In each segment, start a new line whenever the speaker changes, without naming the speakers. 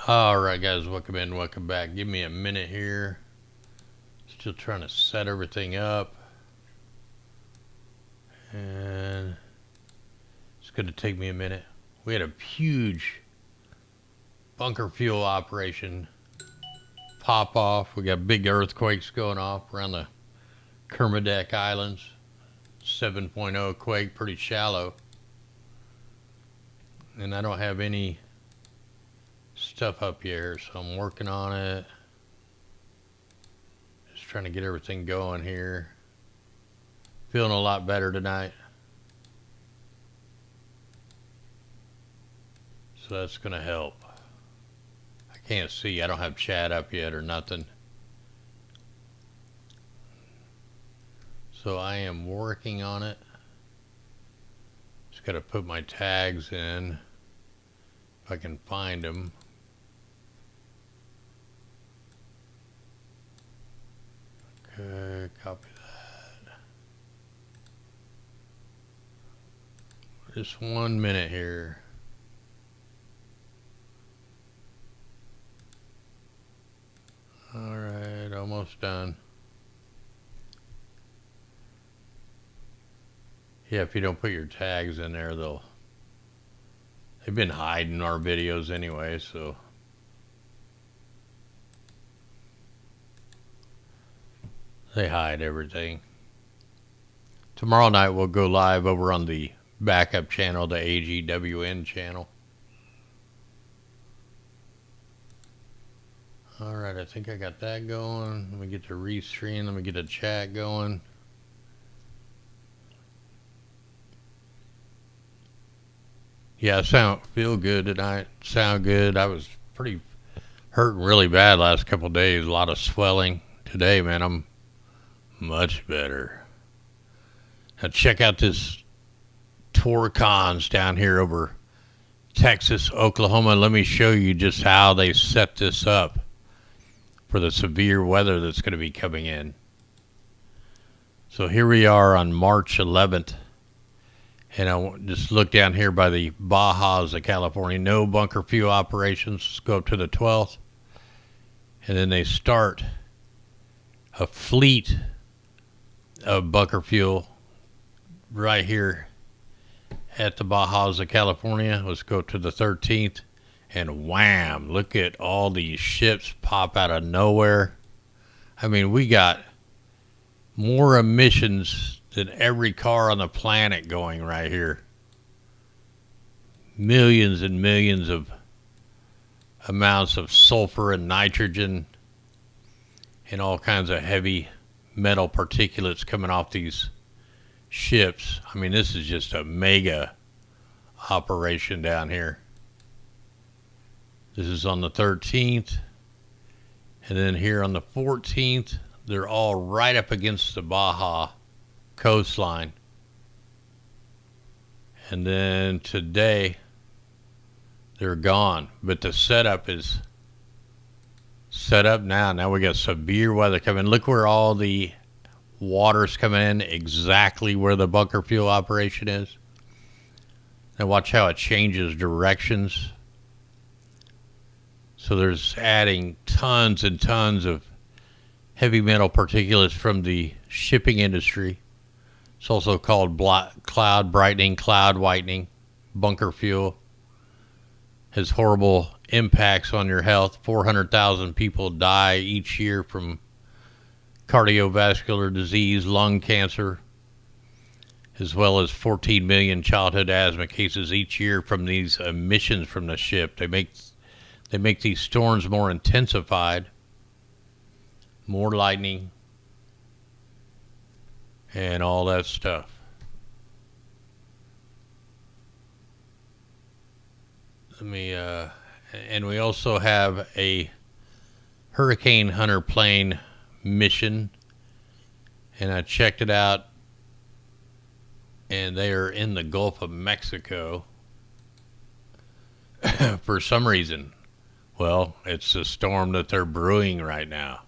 Alright guys, welcome in, welcome back. Give me a minute here. Still trying to set everything up. And it's going to take me a minute. We had a huge bunker fuel operation pop off. We got big earthquakes going off around the Kermadec Islands. 7.0 quake, pretty shallow. And I don't have any stuff up here, so I'm working on it. Just trying to get everything going here. Feeling a lot better tonight. So that's gonna help. I can't see, I don't have chat up yet or nothing. So I am working on it. Just gotta put my tags in, if I can find them. Okay, copy that. Just 1 minute here. Alright, almost done. Yeah, if you don't put your tags in there, they've been hiding our videos anyway, so. They hide everything. Tomorrow night we'll go live over on the backup channel, the agwnnews channel. Alright, I think I got that going. Let me get the restream. Let me get the chat going. Yeah, feel good tonight. Sound good. I was pretty hurting really bad last couple of days. A lot of swelling. Today, man, I'm much better. Now check out this Torcons down here over Texas, Oklahoma. Let me show you just how they set this up for the severe weather that's going to be coming in. So here we are on March 11th. And I just look down here by the Bajas of California. No bunker fuel operations. Let's go up to the 12th. And then they start a fleet of bunker fuel right here at the Bajas of California. Let's go to the 13th. And wham, look at all these ships pop out of nowhere. I mean, we got more emissions than every car on the planet going right here. Millions and millions of amounts of sulfur and nitrogen and all kinds of heavy metal particulates coming off these ships. I mean, this is just a mega operation down here. This is on the 13th. And then here on the 14th, they're all right up against the Baja coastline. And then today, they're gone. But the setup is set up now. Now we got severe weather coming. Look where all the water's coming in, exactly where the bunker fuel operation is. And watch how it changes directions. So there's adding tons and tons of heavy metal particulates from the shipping industry. It's also called cloud brightening, cloud whitening. Bunker fuel has horrible impacts on your health. 400,000 people die each year from cardiovascular disease, lung cancer, as well as 14 million childhood asthma cases each year from these emissions from the ship. They make these storms more intensified, more lightning, and all that stuff. And we also have a Hurricane Hunter plane mission, and I checked it out, and they are in the Gulf of Mexico for some reason. Well, it's a storm that they're brewing right now.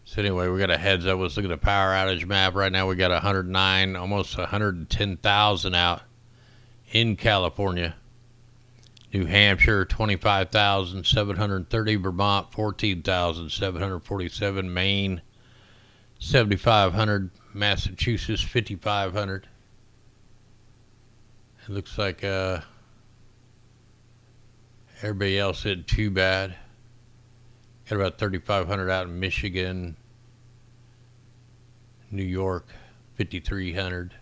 So anyway, we got a heads up. Let's look at the power outage map. Right now we got 109, almost 110,000 out in California. New Hampshire 25,730, Vermont 14,747, Maine 7,500, Massachusetts 5,500. It looks like everybody else isn't too bad. Got about 3,500 out in Michigan, New York 5,300.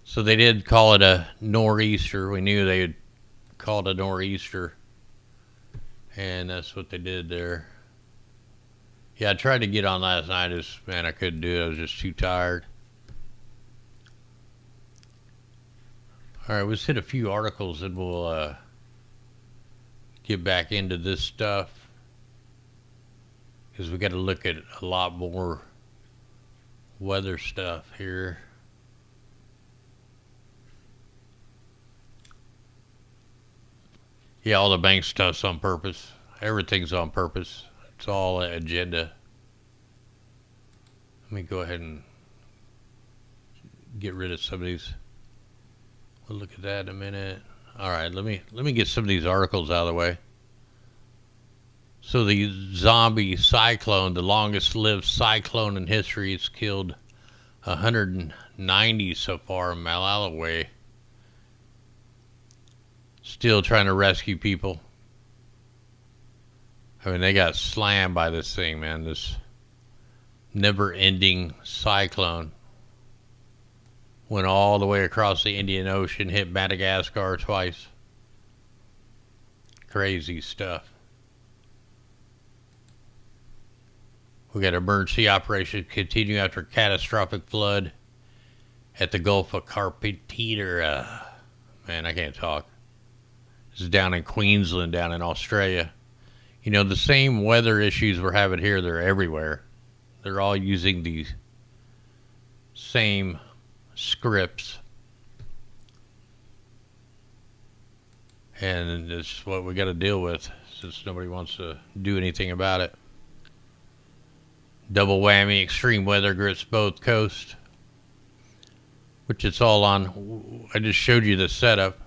So they did call it a nor'easter. We knew they would call it a nor'easter. And that's what they did there. Yeah, I tried to get on last night. Man, I couldn't do it. I was just too tired. All right, let's hit a few articles and we'll get back into this stuff. Because we got to look at a lot more weather stuff here. Yeah, all the bank stuff's on purpose. Everything's on purpose. It's all an agenda. Let me go ahead and get rid of some of these. We'll look at that in a minute. All right, let me get some of these articles out of the way. So the zombie cyclone, the longest-lived cyclone in history, it's killed 190 so far in Malawi. Still trying to rescue people. I mean, they got slammed by this thing, man. This never-ending cyclone went all the way across the Indian Ocean, hit Madagascar twice. Crazy stuff. We got emergency operations continue after catastrophic flood at the Gulf of Carpentera. Man, I can't talk. This is down in Queensland, down in Australia. You know, the same weather issues we're having here, they're everywhere. They're all using the same scripts. And it's what we got to deal with since nobody wants to do anything about it. Double whammy, extreme weather grips both coasts. Which it's all on. I just showed you the setup.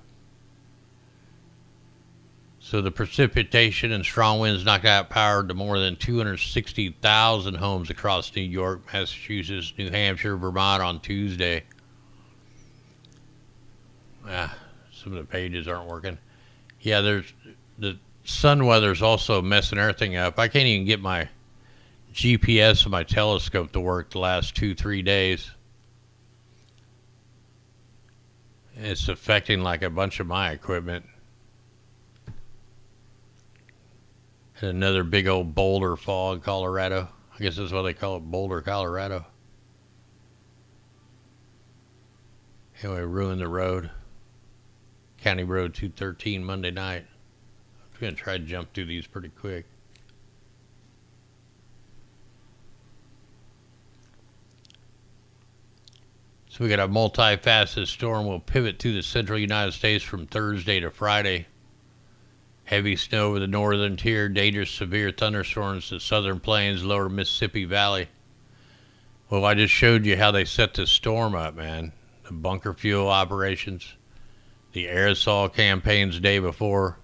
So the precipitation and strong winds knocked out power to more than 260,000 homes across New York, Massachusetts, New Hampshire, Vermont on Tuesday. Some of the pages aren't working. Yeah, there's the sun weather's also messing everything up. I can't even get my GPS of my telescope to work the last 2-3 days. It's affecting like a bunch of my equipment. And another big old boulder fall in Colorado. I guess that's what they call it, Boulder, Colorado. Anyway, ruined the road. County Road 213 Monday night. I'm going to try to jump through these pretty quick. So we got a multifaceted storm will pivot through the central United States from Thursday to Friday. Heavy snow over the northern tier, dangerous severe thunderstorms to southern plains, lower Mississippi Valley. Well, I just showed you how they set this storm up, man. The bunker fuel operations, the aerosol campaigns the day before.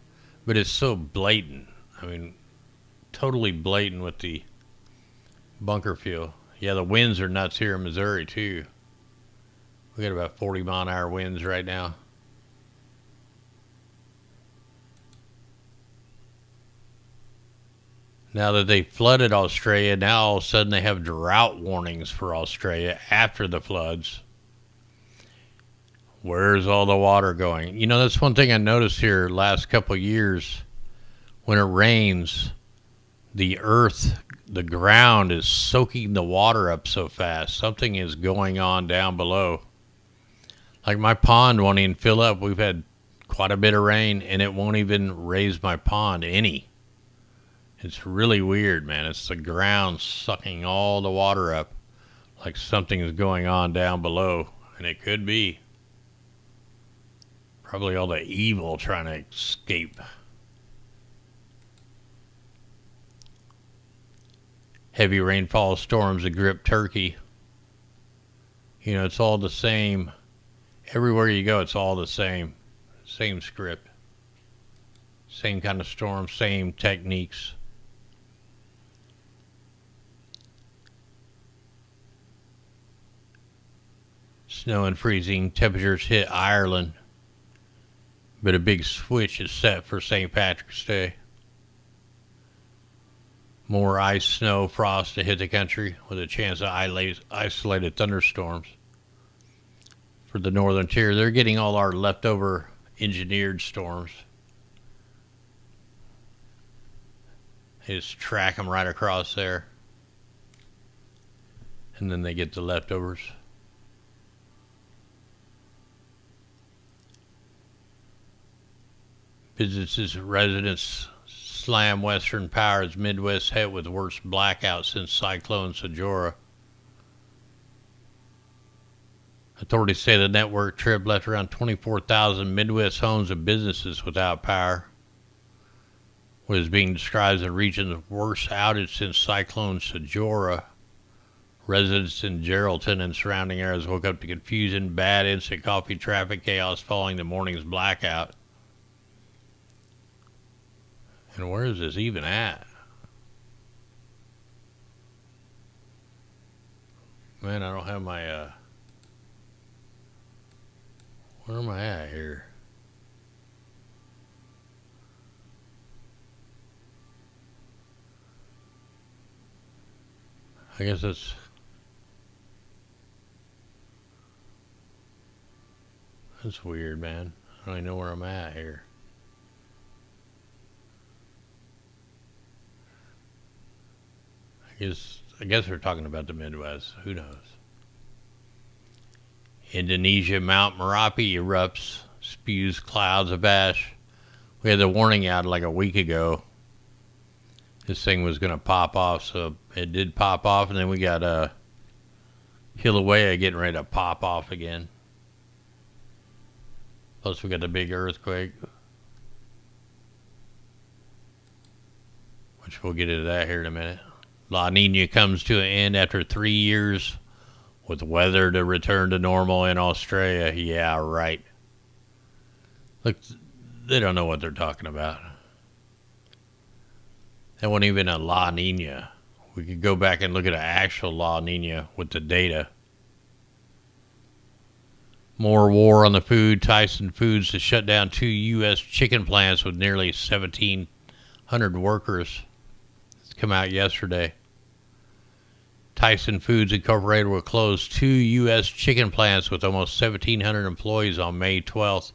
But it's so blatant. I mean, totally blatant with the bunker fuel. Yeah, the winds are nuts here in Missouri, too. We got about 40-mile-an-hour winds right now. Now that they flooded Australia, now all of a sudden they have drought warnings for Australia after the floods. Where's all the water going? You know, that's one thing I noticed here last couple of years. When it rains, the earth, the ground is soaking the water up so fast. Something is going on down below. Like my pond won't even fill up. We've had quite a bit of rain, and it won't even raise my pond any. It's really weird, man. It's the ground sucking all the water up like something is going on down below. And it could be. Probably all the evil trying to escape. Heavy rainfall storms that grip Turkey. You know, it's all the same Everywhere you go, it's all the same. Same script. Same kind of storm, same techniques. Snow and freezing temperatures hit Ireland, but a big switch is set for St. Patrick's Day. More ice, snow, frost to hit the country with a chance of isolated thunderstorms. For the northern tier, they're getting all our leftover engineered storms. They just track them right across there. And then they get the leftovers. Businesses and residents slam Western power as Midwest hit with the worst blackout since Cyclone Seismic. Authorities say the network trip left around 24,000 Midwest homes and businesses without power. What is being described as the region's worst outage since Cyclone Seismic. Residents in Geraldton and surrounding areas woke up to confusion, bad instant coffee, traffic chaos following the morning's blackout. And where is this even at? Man, I don't have my, where am I at here? I guess that's weird, man. I don't even know where I'm at here. I guess we're talking about the Midwest. Who knows? Indonesia, Mount Merapi erupts, spews clouds of ash. We had the warning out like a week ago. This thing was going to pop off, so it did pop off, and then we got Kilauea getting ready to pop off again. Plus we got the big earthquake, which we'll get into that here in a minute. La Nina comes to an end after 3 years with weather to return to normal in Australia. Yeah, right. Look, they don't know what they're talking about. That wasn't even a La Nina. We could go back and look at an actual La Nina with the data. More war on the food. Tyson Foods to shut down 2 U.S. chicken plants with nearly 1,700 workers. It's come out yesterday. Tyson Foods Incorporated will close 2 U.S. chicken plants with almost 1,700 employees on May 12th.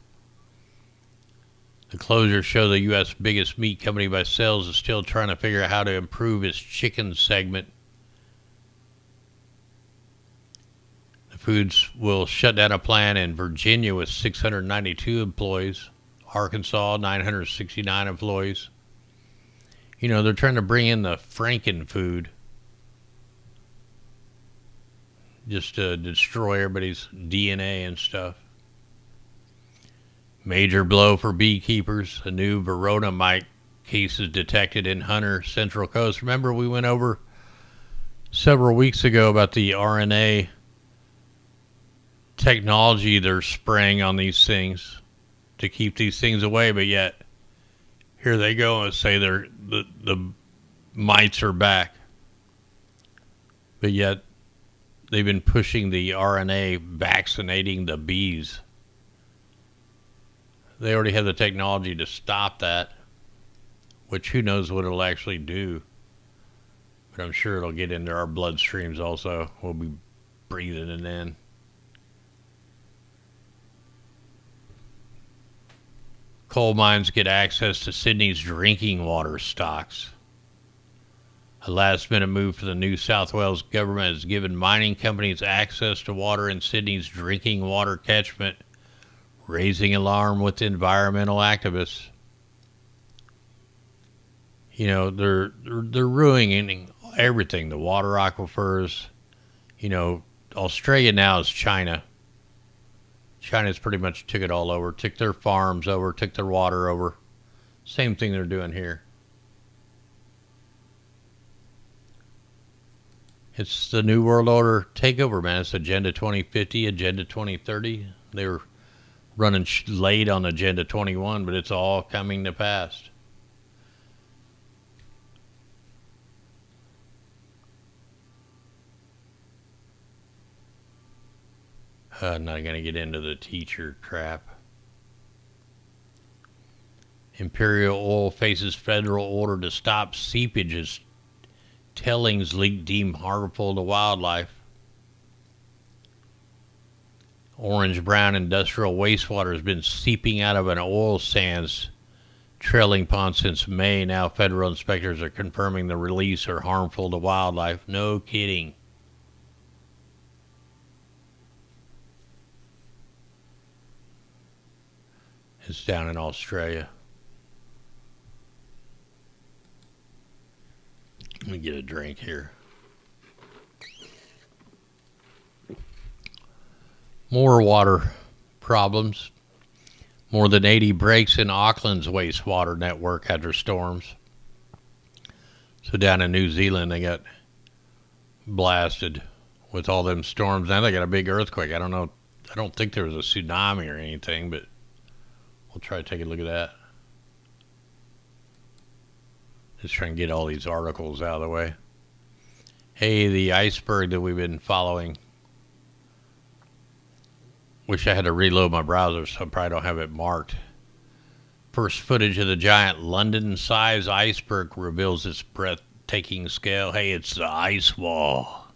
The closures show the U.S. biggest meat company by sales is still trying to figure out how to improve its chicken segment. The Foods will shut down a plant in Virginia with 692 employees, Arkansas 969 employees. You know, they're trying to bring in the Franken food just to destroy everybody's DNA and stuff. Major blow for beekeepers. A new Verona mite case is detected in Hunter Central Coast. Remember, we went over several weeks ago about the RNA technology they're spraying on these things to keep these things away, but yet here they go and say the mites are back. But yet they've been pushing the RNA vaccinating the bees. They already have the technology to stop that, which who knows what it'll actually do. But I'm sure it'll get into our bloodstreams also. We'll be breathing it in. Coal mines get access to Sydney's drinking water stocks. A last-minute move for the New South Wales government has given mining companies access to water in Sydney's drinking water catchment, raising alarm with environmental activists. You know, they're ruining everything, the water aquifers. You know, Australia now is China. China's pretty much took it all over, took their farms over, took their water over. Same thing they're doing here. It's the New World Order takeover, man. It's Agenda 2050, Agenda 2030. They were running late on Agenda 21, but it's all coming to pass. I'm not going to get into the teacher crap. Imperial Oil faces federal order to stop seepage as tailings leak deemed harmful to wildlife. Orange-brown industrial wastewater has been seeping out of an oil sands trailing pond since May. Now federal inspectors are confirming the release are harmful to wildlife. No kidding. It's down in Australia. Let me get a drink here. More water problems. More than 80 breaks in Auckland's wastewater network after storms. So down in New Zealand, they got blasted with all them storms. Now they got a big earthquake. I don't know. I don't think there was a tsunami or anything, but we'll try to take a look at that. Just trying to get all these articles out of the way. Hey, the iceberg that we've been following. Wish I had to reload my browser, so I probably don't have it marked. First footage of the giant London-sized iceberg reveals its breathtaking scale. Hey, it's the ice wall.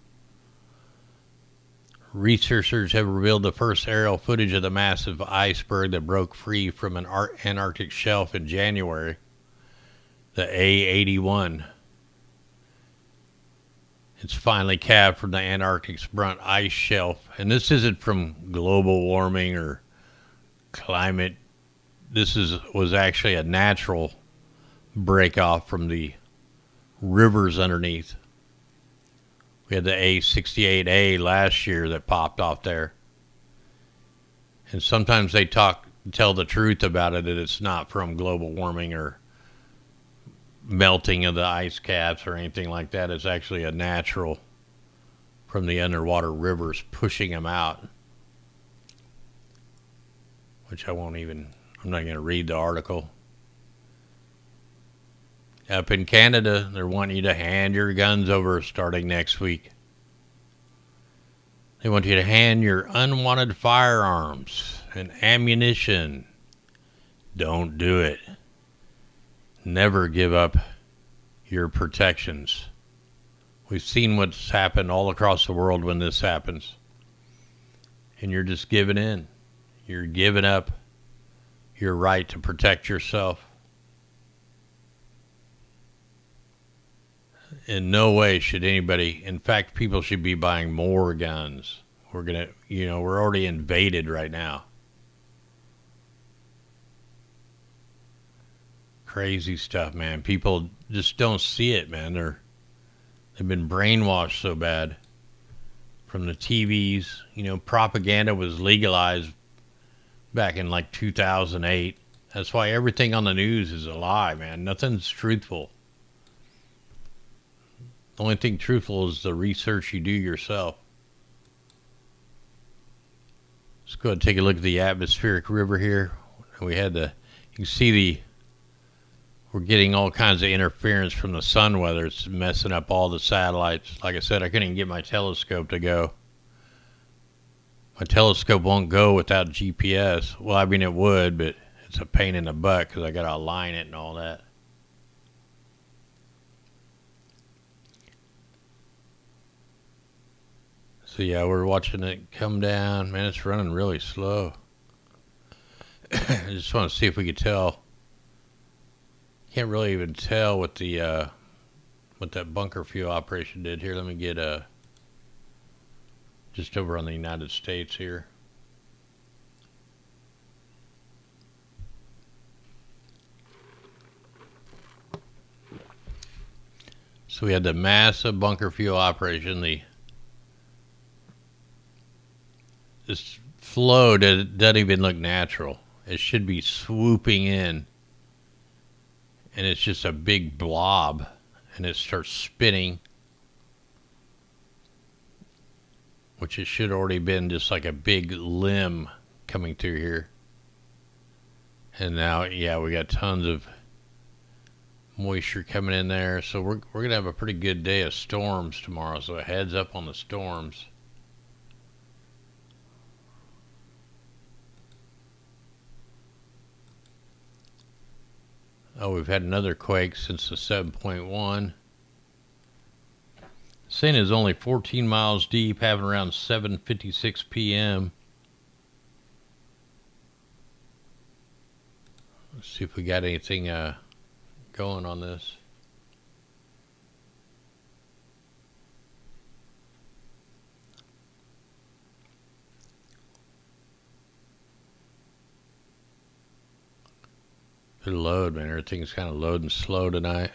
Researchers have revealed the first aerial footage of the massive iceberg that broke free from an Antarctic shelf in January. The A81. It's finally calved from the Antarctic's brunt ice shelf. And this isn't from global warming or climate. This was actually a natural break off from the rivers underneath. We had the A68A last year that popped off there. And sometimes they tell the truth about it, that it's not from global warming or melting of the ice caps or anything like that. It's actually a natural from the underwater rivers pushing them out. Which I'm not going to read the article. Up in Canada, they're wanting you to hand your guns over starting next week. They want you to hand your unwanted firearms and ammunition. Don't do it. Never give up your protections. We've seen what's happened all across the world when this happens. And you're just giving in. You're giving up your right to protect yourself. In no way should anybody, in fact, people should be buying more guns. We're already invaded right now. Crazy stuff, man. People just don't see it, man. They've been brainwashed so bad from the TVs. Propaganda was legalized back in like 2008. That's why everything on the news is a lie, man. Nothing's truthful. The only thing truthful is the research you do yourself. Let's go ahead and take a look at the atmospheric river here. You can see we're getting all kinds of interference from the sun weather. It's messing up all the satellites. Like I said, I couldn't even get my telescope to go. My telescope won't go without GPS. Well, I mean, it would, but it's a pain in the butt because I got to align it and all that. So yeah, we're watching it come down. Man, it's running really slow. I just want to see if we could tell. Can't really even tell what that bunker fuel operation did here. Let me get just over on the United States here. So we had the massive bunker fuel operation. This flow doesn't even look natural. It should be swooping in. And it's just a big blob. And it starts spinning. Which it should already been just like a big limb coming through here. And now, yeah, we got tons of moisture coming in there. So we're going to have a pretty good day of storms tomorrow. So a heads up on the storms. Oh, we've had another quake since the 7.1. Saying is only 14 miles deep, having around 7:56 p.m. Let's see if we got anything going on this. Good load, man. Everything's kind of loading slow tonight.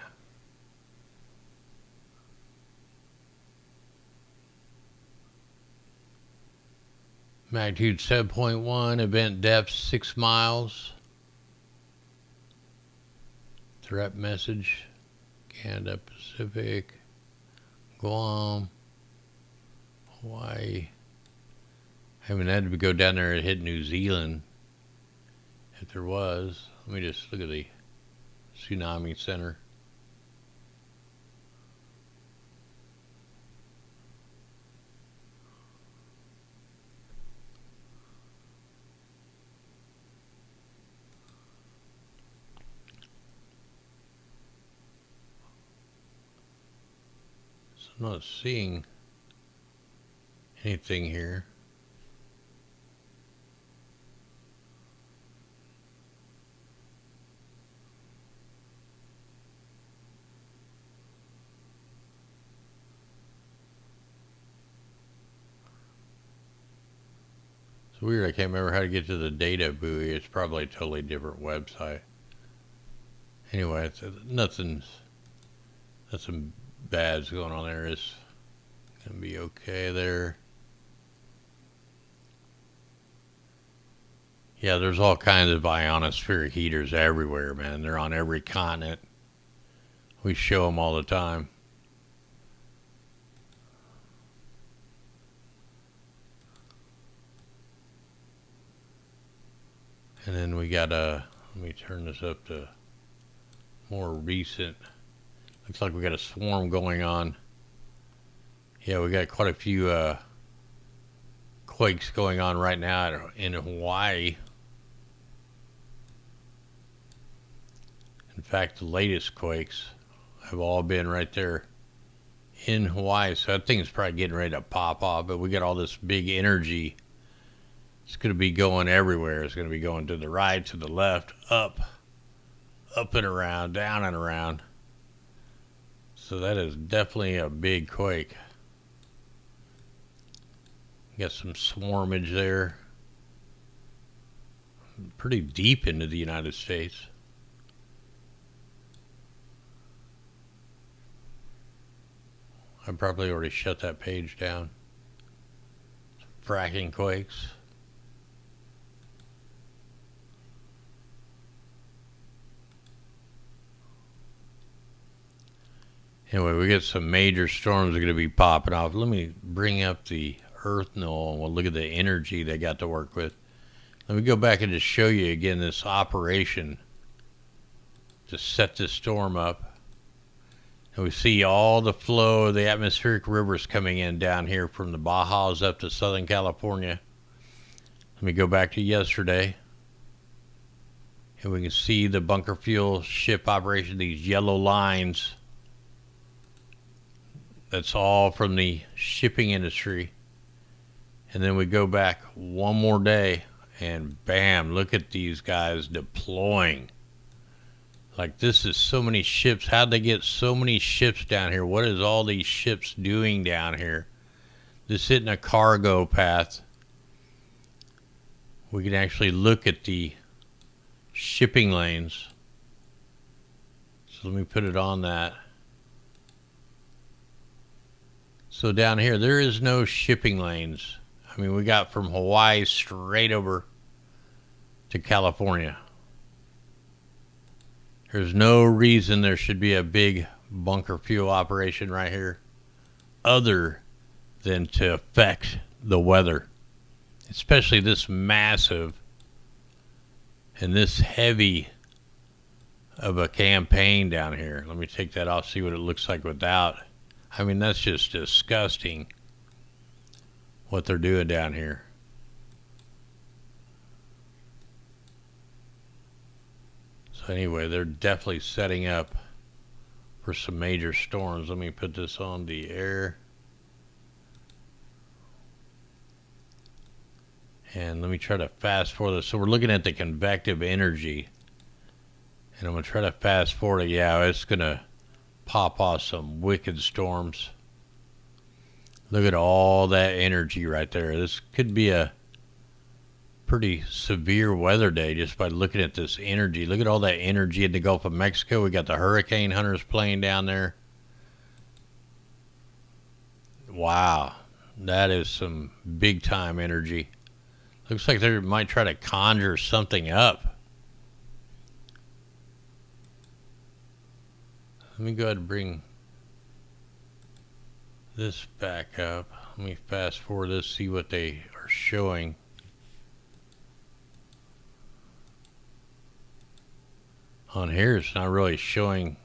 Magnitude 7.1, event depth 6 miles. Threat message, Canada, Pacific, Guam, Hawaii. I haven't had to go down there and hit New Zealand if there was. Let me just look at the tsunami center. So I'm not seeing anything here. It's weird, I can't remember how to get to the data buoy. It's probably a totally different website. Anyway, it's nothing bad's going on there. It's gonna be okay there. Yeah, there's all kinds of ionospheric heaters everywhere, man. They're on every continent. We show them all the time. And then we got let me turn this up to more recent. Looks like we got a swarm going on. Yeah, we got quite a few quakes going on right now in Hawaii. In fact, the latest quakes have all been right there in Hawaii. So that thing's probably getting ready to pop off. But we got all this big energy. It's going to be going everywhere. It's going to be going to the right, to the left, up and around, down and around. So that is definitely a big quake. Got some swarmage there. Pretty deep into the United States. I probably already shut that page down. Fracking quakes. Anyway, we got some major storms that are going to be popping off. Let me bring up the Earth Null and we'll look at the energy they got to work with. Let me go back and just show you again this operation to set this storm up. And we see all the flow of the atmospheric rivers coming in down here from the Bajas up to Southern California. Let me go back to yesterday. And we can see the bunker fuel ship operation, these yellow lines. That's all from the shipping industry. And then we go back one more day and bam, look at these guys deploying. Like this is so many ships. How'd they get so many ships down here? What is all these ships doing down here? This isn't a cargo path. We can actually look at the shipping lanes. So let me put it on that. So down here, there is no shipping lanes. I mean, we got from Hawaii straight over to California. There's no reason there should be a big bunker fuel operation right here other than to affect the weather especially this massive and this heavy of a campaign down here. Let me take that off, see what it looks like without. I mean, that's just disgusting what they're doing down here. So anyway, they're definitely setting up for some major storms. Let me put this on the air. And let me try to fast forward this. So we're looking at the convective energy. And I'm going to try to fast forward it. Yeah, it's going to pop off some wicked storms. Look at all that energy right there. This could be a pretty severe weather day just by looking at this energy. Look at all that energy in the Gulf of Mexico. We got the hurricane hunters playing down there. Wow. That is some big time energy. Looks like they might try to conjure something up. Let me go ahead and bring this back up. Let me fast forward this, see what they are showing. On here, it's not really showing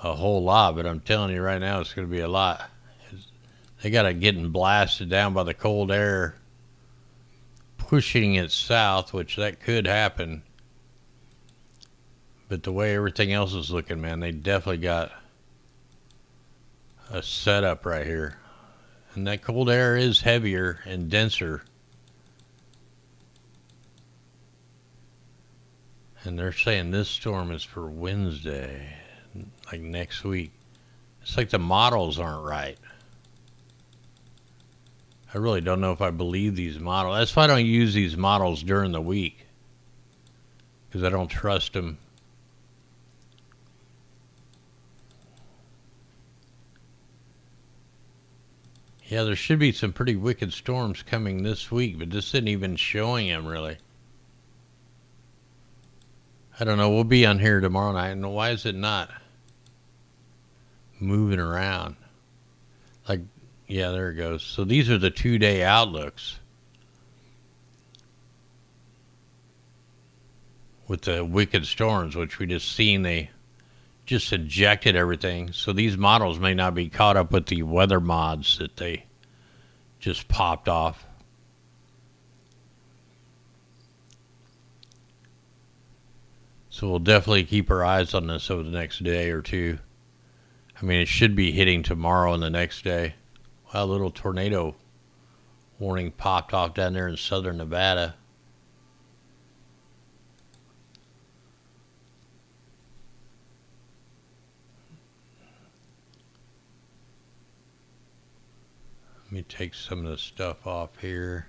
a whole lot, but I'm telling you right now, it's going to be a lot. They got it getting blasted down by the cold air, pushing it south, which that could happen. But the way everything else is looking, man, they definitely got a setup right here. And that cold air is heavier and denser. And they're saying this storm is for Wednesday, like next week. It's like the models aren't right. I really don't know if I believe these models. That's why I don't use these models during the week, because I don't trust them. Yeah, there should be some pretty wicked storms coming this week, but this isn't even showing them really. I don't know. We'll be on here tomorrow night. And why is it not moving around? Like, yeah, there it goes. So these are the 2-day outlooks with the wicked storms, which we just seen. They just injected everything. So these models may not be caught up with the weather mods that they just popped off. So we'll definitely keep our eyes on this over the next day or two. I mean, it should be hitting tomorrow and the next day. Wow, a little tornado warning popped off down there in southern Nevada. Let me take some of the stuff off here.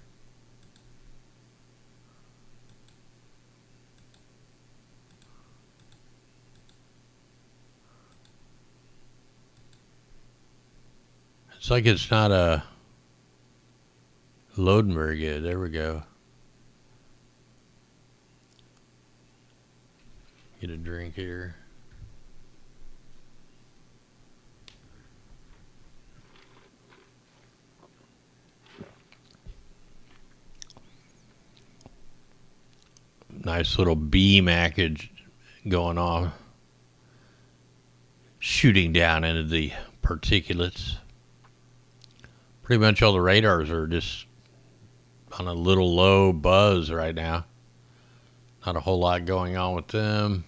It's like it's not loading very good. There we go. Get a drink here. Nice little beam package going on, shooting down into the particulates. Pretty much all the radars are just on a little low buzz right now. Not a whole lot going on with them.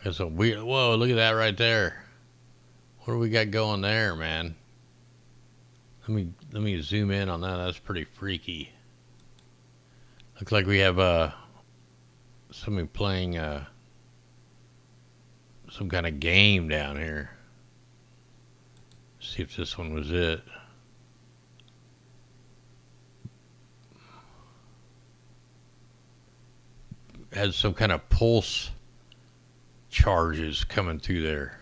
It's a weird. Whoa! Look at that right there. What do we got going there, man? Let me zoom in on that. That's pretty freaky. Looks like we have somebody playing some kind of game down here. See if this one was it. Has some kind of pulse charges coming through there.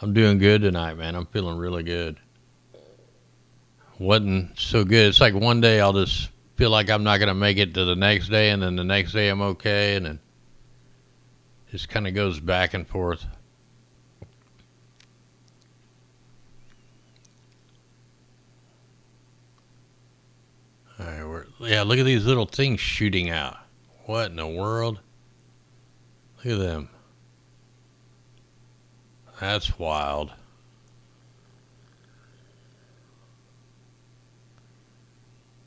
I'm doing good tonight, man. I'm feeling really good. Wasn't so good. It's like one day I'll just feel like I'm not going to make it to the next day, and then the next day I'm okay, and then just kind of goes back and forth. Yeah, look at these little things shooting out. What in the world? Look at them. That's wild.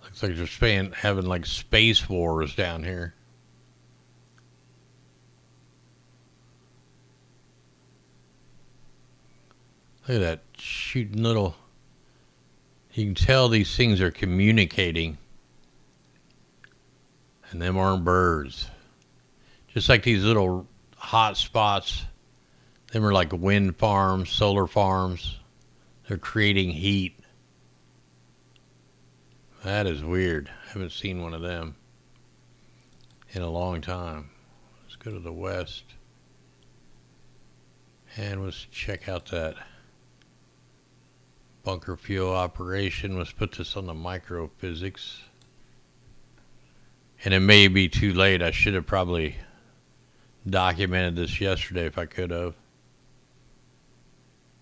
Looks like they're having like space wars down here. Look at that shooting little. You can tell these things are communicating. And them aren't birds. Just like these little hot spots. Them are like wind farms, solar farms. They're creating heat. That is weird. I haven't seen one of them in a long time. Let's go to the west. And let's check out that bunker fuel operation. Let's put this on the microphysics. And it may be too late. I should have probably documented this yesterday if I could have.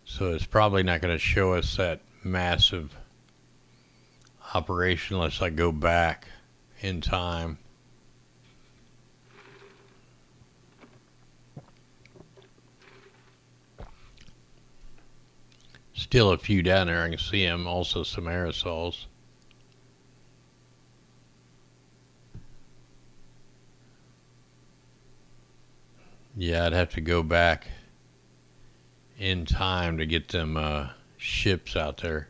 So it's probably not going to show us that massive operation unless I go back in time. Still a few down there. I can see them. Also some aerosols. Yeah, I'd have to go back in time to get them ships out there.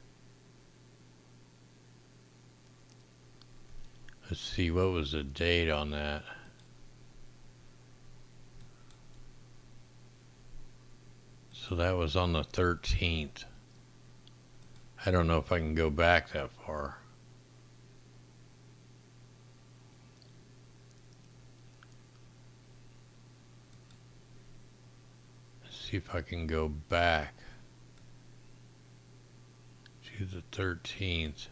Let's see, what was the date on that? So that was on the 13th. I don't know if I can go back that far. See if I can go back to the 13th.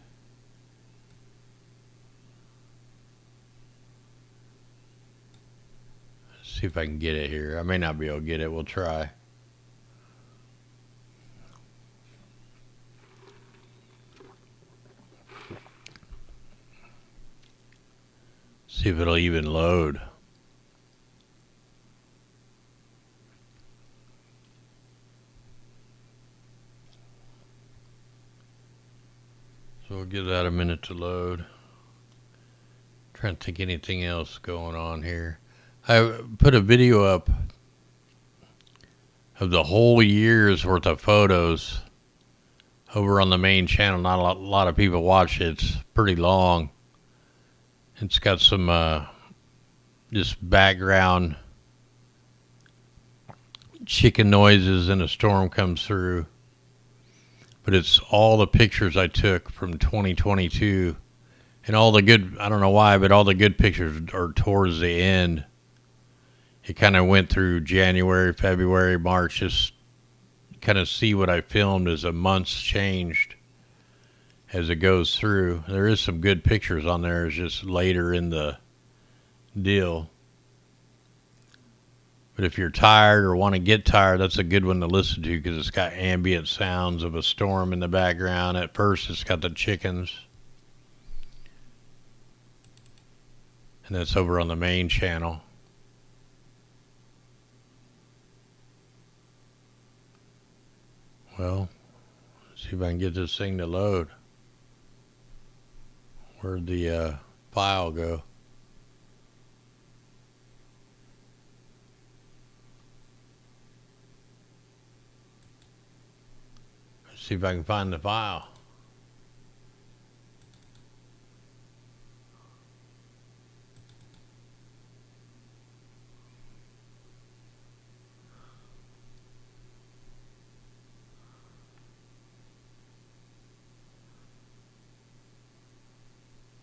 Let's see if I can get it here. I may not be able to get it. We'll try. See if it'll even load. So we'll give that a minute to load. Trying to think anything else going on here. I put a video up of the whole year's worth of photos over on the main channel. Not a lot of people watch it. It's pretty long. It's got some just background chicken noises and a storm comes through. But it's all the pictures I took from 2022. And all the good, I don't know why, but all the good pictures are towards the end. It kind of went through January, February, March, just kind of see what I filmed as the months changed as it goes through. There is some good pictures on there. It's just later in the deal. But if you're tired or want to get tired, that's a good one to listen to because it's got ambient sounds of a storm in the background. At first, it's got the chickens. And that's over on the main channel. Well, let's see if I can get this thing to load. Where'd the file go? See if I can find the file.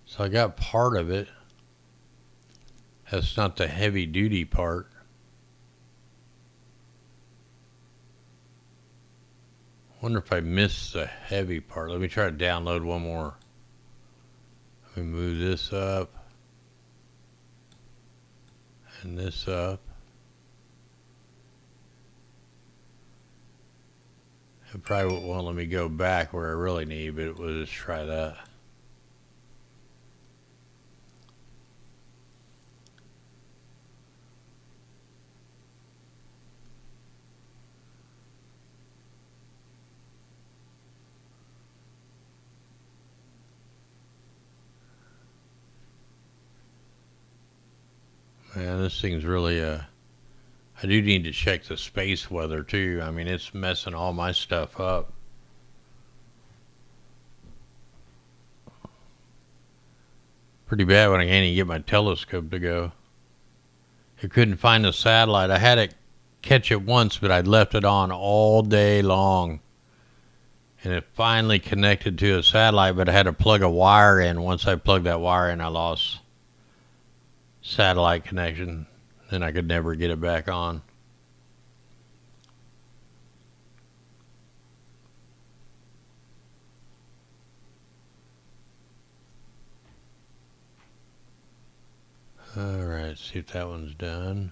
So I got part of it. That's not the heavy duty part. Wonder if I missed the heavy part. Let me try to download one more. Let me move this up. And this up. It probably won't let me go back where I really need, but we'll just try that. this thing's really I do need to check the space weather too. I mean, it's messing all my stuff up. Pretty bad when I can't even get my telescope to go. I couldn't find the satellite. I had it catch it once, but I'd left it on all day long. And it finally connected to a satellite, but I had to plug a wire in. Once I plugged that wire in, I lost satellite connection. Then I could never get it back on. Alright, see if that one's done.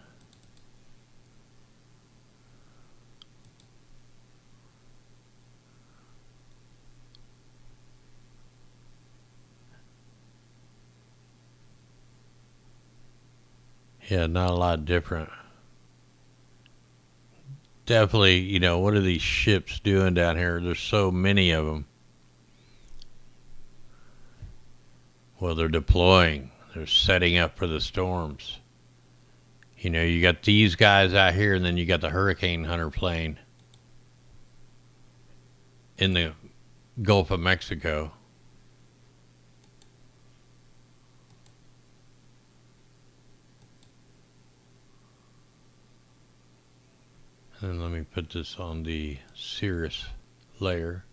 Yeah, not a lot different. Definitely, you know, what are these ships doing down here? There's so many of them. Well, they're deploying. They're setting up for the storms. You know, you got these guys out here, and then you got the Hurricane Hunter plane in the Gulf of Mexico. And let me put this on the cirrus layer.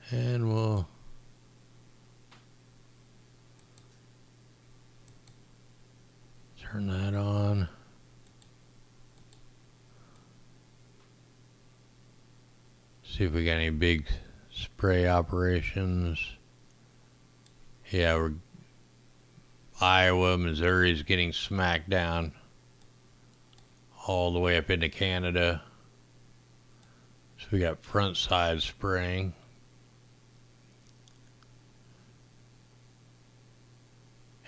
And we'll turn that on. See if we got any big spray operations. Yeah, we're Iowa, Missouri's getting smacked down all the way up into Canada. So we got front side spraying.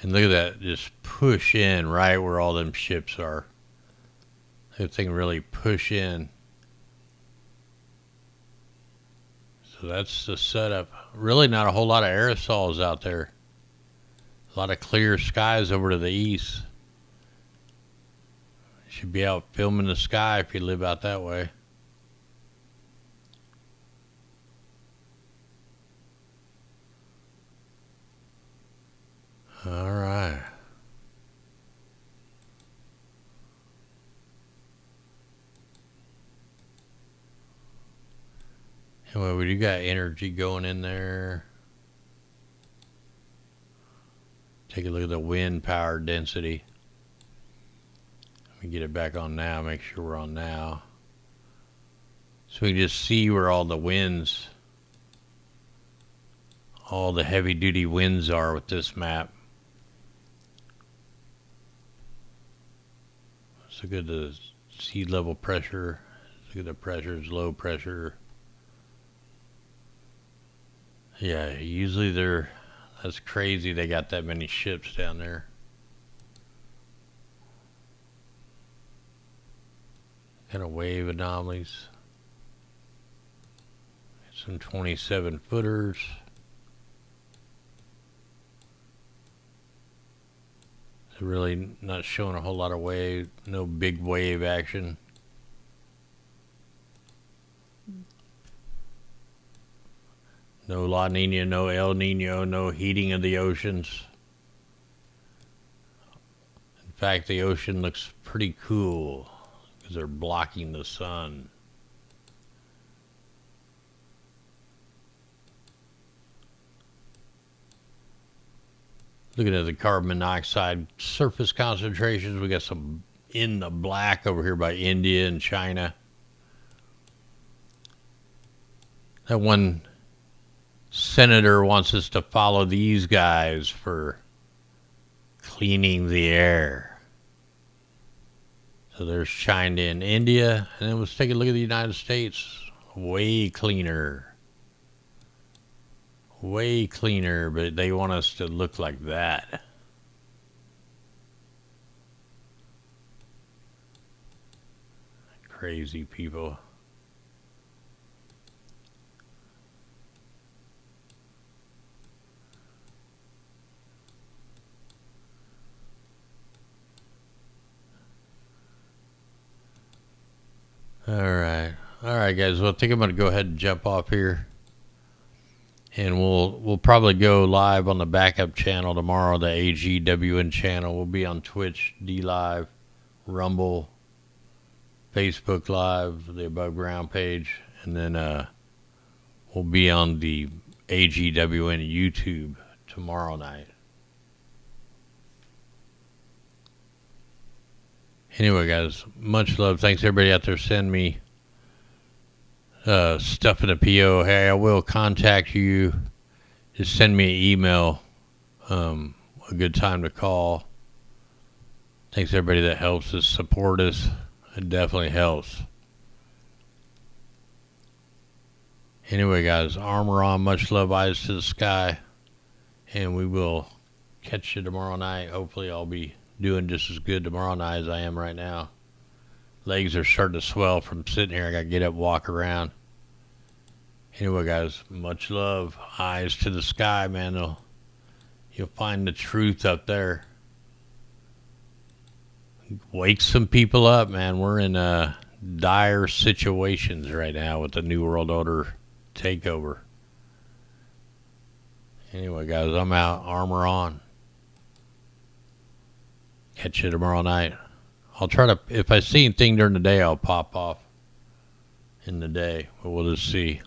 And look at that, just push in right where all them ships are. That thing really push in. So that's the setup. Really not a whole lot of aerosols out there. A lot of clear skies over to the east. Should be out filming the sky if you live out that way. All right. Anyway, we do got energy going in there. Take a look at the wind power density. Let me get it back on now, make sure we're on now. So we can just see where all the winds, all the heavy duty winds are with this map. Let's look at the sea level pressure. Let's look at the pressures, low pressure. Yeah, usually that's crazy they got that many ships down there. Kind of wave anomalies. Some 27 footers. It's really not showing a whole lot of wave, no big wave action. No La Nina, no El Nino, no heating of the oceans. In fact, the ocean looks pretty cool because they're blocking the sun. Looking at the carbon monoxide surface concentrations, we got some in the black over here by India and China. That one senator wants us to follow these guys for cleaning the air. So there's China and India, and then let's take a look at the United States. Way cleaner. Way cleaner, but they want us to look like that. Crazy people. All right, guys. Well, I think I'm gonna go ahead and jump off here, and we'll probably go live on the backup channel tomorrow, the AGWN channel. We'll be on Twitch, D Live, Rumble, Facebook Live, the Above Ground page, and then we'll be on the AGWN YouTube tomorrow night. Anyway, guys, much love. Thanks everybody out there. Send me stuff in the PO. Hey, I will contact you. Just send me an email. A good time to call. Thanks everybody that helps us support us. It definitely helps. Anyway, guys, armor on. Much love. Eyes to the sky. And we will catch you tomorrow night. Hopefully I'll be doing just as good tomorrow night as I am right now. Legs are starting to swell from sitting here. I gotta get up and walk around. Anyway, guys, much love. Eyes to the sky, man. You'll find the truth up there. Wake some people up, man. We're in dire situations right now with the New World Order takeover. Anyway, guys, I'm out. Armor on. Catch you tomorrow night. I'll try to, if I see anything during the day, I'll pop off in the day. But we'll just see.